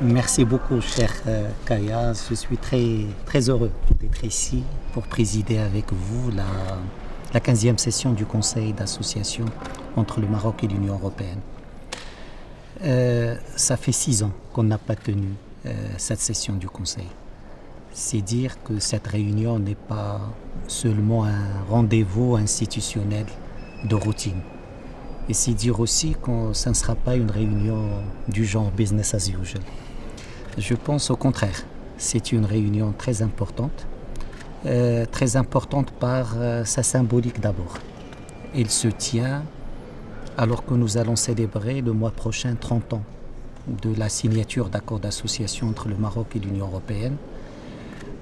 Merci beaucoup, cher Kaya. Je suis très heureux d'être ici pour présider avec vous la 15e session du Conseil d'association entre le Maroc et l'Union européenne. Ça fait 6 ans qu'on n'a pas tenu cette session du Conseil. C'est dire que cette réunion n'est pas seulement un rendez-vous institutionnel de routine. Et c'est dire aussi que ça ne sera pas une réunion du genre business as usual. Je pense au contraire, c'est une réunion très importante par sa symbolique d'abord. Elle se tient alors que nous allons célébrer le mois prochain 30 ans de la signature d'accords d'association entre le Maroc et l'Union européenne.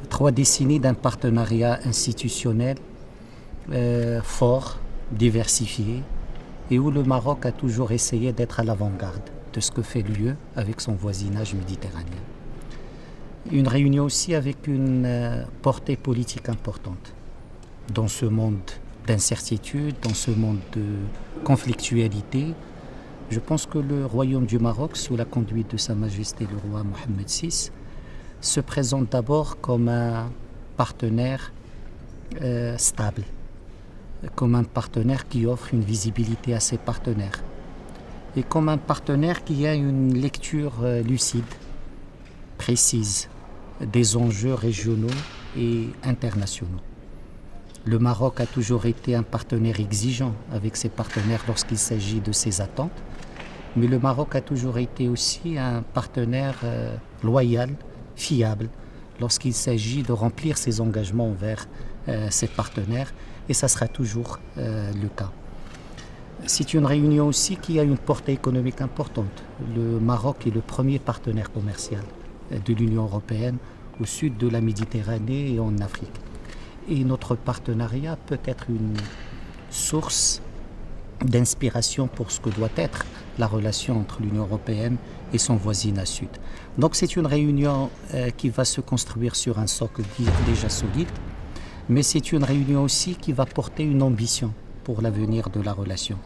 3 décennies d'un partenariat institutionnel fort, diversifié, et où le Maroc a toujours essayé d'être à l'avant-garde de ce que fait l'UE avec son voisinage méditerranéen. Une réunion aussi avec une portée politique importante. Dans ce monde d'incertitude, dans ce monde de conflictualité, je pense que le Royaume du Maroc, sous la conduite de Sa Majesté le roi Mohammed VI, se présente d'abord comme un partenaire stable, comme un partenaire qui offre une visibilité à ses partenaires et comme un partenaire qui a une lecture lucide, précise des enjeux régionaux et internationaux. Le Maroc a toujours été un partenaire exigeant avec ses partenaires lorsqu'il s'agit de ses attentes, mais le Maroc a toujours été aussi un partenaire loyal, fiable, lorsqu'il s'agit de remplir ses engagements envers ses partenaires, et ça sera toujours le cas. C'est une réunion aussi qui a une portée économique importante. Le Maroc est le premier partenaire commercial de l'Union européenne au sud de la Méditerranée et en Afrique. Et notre partenariat peut être une source d'inspiration pour ce que doit être la relation entre l'Union européenne et son voisinage sud. Donc c'est une réunion qui va se construire sur un socle déjà solide, mais c'est une réunion aussi qui va porter une ambition pour l'avenir de la relation.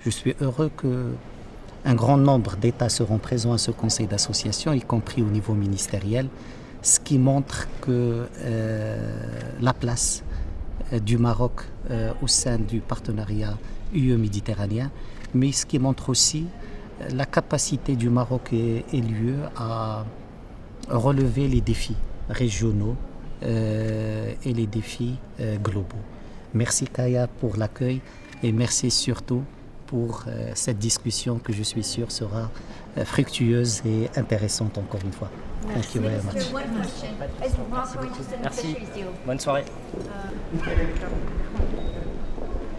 Je suis heureux qu'un grand nombre d'États seront présents à ce conseil d'association, y compris au niveau ministériel, ce qui montre que la place du Maroc au sein du partenariat UE-méditerranéen, mais ce qui montre aussi la capacité du Maroc et l'UE à relever les défis régionaux et les défis globaux. Merci Kaya pour l'accueil et merci surtout pour cette discussion que je suis sûr sera fructueuse et intéressante encore une fois. Thank you very much. Merci. Bonne soirée.